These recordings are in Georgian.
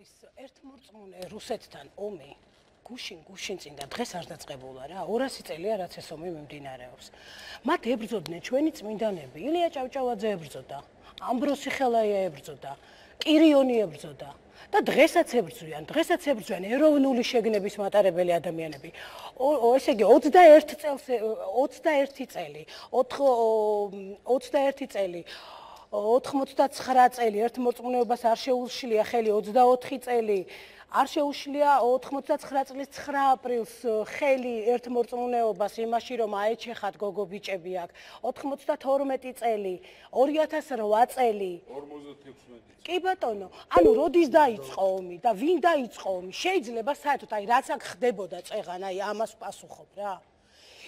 ერთმორწმუნე რუსეთთან ომი გუშინ წინ და დღეს არ დაწყებულა რა 200 წელია რაც ეს ომი მიმდინარეობს. მათ ებრძოდნენ ჩვენი წმინდანები, ილია ჭავჭავაძე ებრძოდა, ამბროსი ხელაია ებრძოდა, კირიონი ებრძოდა და დღესაც ებრძვიან ეროვნული შეგნების მატარებელი ადამიანები. ესე იგი 21 წელს 21 წელი 99 წელი ერთმორწმუნეობას არ შეუშლია ხელი 24 წელი არ შეუშლია 99 წლის 9 აპრილს ხელი ერთმორწმუნეობას იმაში რომ აეჩეხათ გოგო ბიჭები აქ 92 წელი 2008 წელი 56 კი ბატონო ანუ როდის დაიწყო ომი და ვინ დაიწყო ომი შეიძლება საერთოდ აი რაც აქ ხდებოდა წეღან აი ამას პასუხობ რა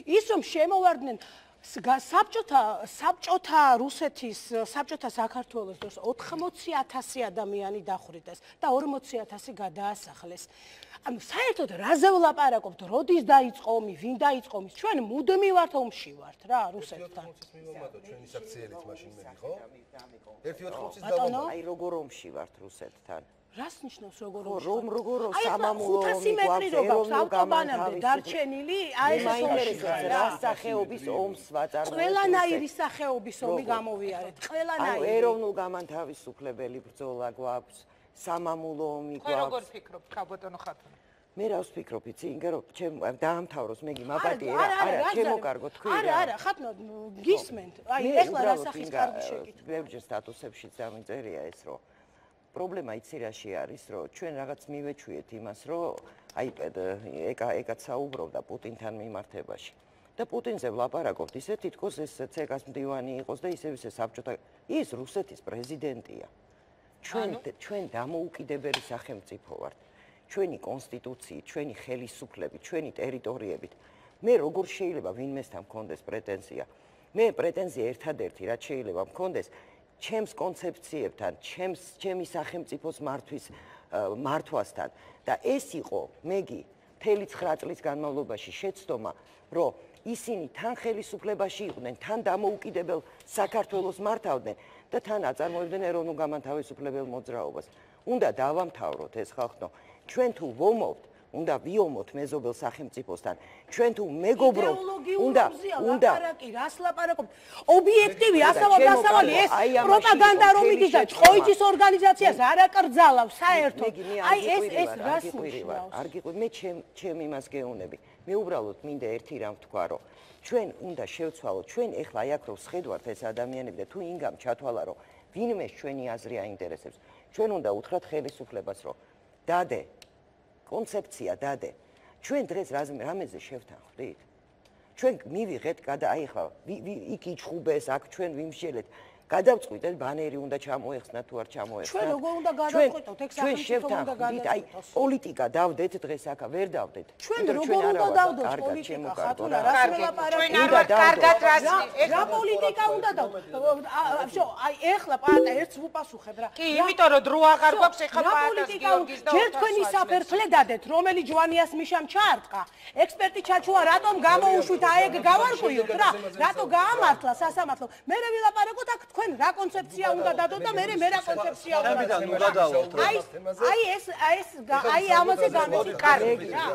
ის რომ შემოვარდნენ საბჭოთა რუსეთის საბჭოთა საქართველოს დროს 80,000 ადამიანი დახვრიტეს და 40,000 გადაასახლეს. ანუ საერთოდ რაზე ვლაპარაკობთ, როდის დაიწყო ომი, ვინ დაიწყო ომი? ჩვენ მუდმივად ომში ვართ რა რუსეთთან. ჩვენი საქციელით მაშინ მე ხო? 1.80-ის ბატონო, აი როგორ ომში ვართ რუსეთთან? რას ნიშნავს როგორ როგორ სამამულო ომი 500 მეტრი რო გაქვს ავტობანამდე დარჩენილი, აი ეს რა სახეობის ომს ვაწარმოებთ? ყველანაირი სახეობის ომი გამოვიარეთ, ყველანაირი. აი ეროვნულ გამანთავისუფლებელი ბრძოლა გვაქვს, სამამულო ომი გვაქვს. ხო როგორ ფიქრობთ, კაბოტონო ხათუნა? მე რა ვფიქრობ, იცი, ინგა რომ დაამთავროს მეგი მაპატიე რა, არა, შემოკარგო თქვი რა. არა, ხათუნა, გისმენთ. აი ეხლა რა სახის კარგი შეკითხვა. ბევრჯერ სტატუსებშიც დამიწერია ეს რომ პრობლემა იცი რაში არის, რომ ჩვენ რაღაც მივეჩვიეთ იმას, რომ აი ეკაც საუბრობდა პუტინთან მიმართებაში. და პუტინზე ვლაპარაკობთ, ისე თითქოს ეს ცეკას მდივანი იყოს და ისევ საბჭოთა ის რუსეთის პრეზიდენტია. ჩვენ დამოუკიდებელი სახელმწიფო ვართ. ჩვენი კონსტიტუციით, ჩვენი ხელისუფლებით, ჩვენი ტერიტორიებით. მე როგორ შეიძლება ვინმესთან მქონდეს პრეტენზია? მე პრეტენზია ერთადერთი რაც შეიძლება მქონდეს ჩემს კონცეფციებთან, ჩემი სახელმწიფოს მართვასთან და ეს იყო მეგი მთელი 9 წლის განმავლობაში შეცდომა, რომ ისინი თან ხელისუფლებაში იყვნენ, თან დამოუკიდებელ საქართველოს მართავდნენ და თან აწარმოებდნენ ეროვნულ გამანთავისუფლებელ მოძრაობას. უნდა დავამთავროთ ეს ხალხო. ჩვენ თუ ვომოვთ, უნდა ვიომოთ მეზობელ სახელმწიფოსთან. ჩვენ თუ მეგობრობთ, უნდა რას ლაპარაკობთ? ობიექტივი ასავალი ეს პროპაგანდა რომ იდის და ჭოიძის ორგანიზაციას არ აკრძალავს საერთოდ. აი ეს რას ნიშნავს? არ გიყვი, მე ჩემ იმას გეუბნები. მე უბრალოდ მინდა ერთი რამ ვთქვა, რომ ჩვენ უნდა შევცვალოთ, ჩვენ ეხლა აი აქ რო ვხედავთ ეს ადამიანები და თუ ინგამ ჩათვალა, რომ ვინმე ჩვენი აზრი აინტერესებს, ჩვენ უნდა უთხრათ ხელისუფლებას, რომ დადე კონცეფცია დადე. ჩვენ დღეს რამეზე შევთანხმდით? ჩვენ მივიღეთ აი ახლა იქ იჩხუბეს, აქ ჩვენ ვიმშელეთ. გადავწყვიტეთ ბანერი უნდა ჩამოეხსნა თუ არ ჩამოეხსნა. ჩვენ როგორ უნდა გადავწყვიტოთ? ეგ სახელმწიფო უნდა გადავწყვიტოთ. აი პოლიტიკა დავდეთ დღეს აქ ვერ დავდეთ. ჩვენ როგორ უნდა დავდოთ პოლიტიკა? ხათუნა რა ჩვენ არ ვართ კარგად რას რა პოლიტიკა უნდა დავდოთ? აი ეხლა პაატა ერთს ვუპასუხებ რა. კი, იმიტომ რომ დრო აღარ გვაქვს ეხლა პაატას გიორგის და ჯერ თქვენი საფერფლე დადეთ, რომელი ჯვანიას მიშამ ჩაარტყა. ექსპერტი ჩაჩუა, რატომ გამოუშვით, აი ეგ გავარკვიოთ რა. რატო გაამართლა სასამართლო? მე ვილაპარაკოთ აქ თქვენ რა კონცეფცია უნდა დადოთ და მე რა კონცეფცია უნდა უნდა დავავალთ. აი ეს ამაზე გამეცი კარგი რა.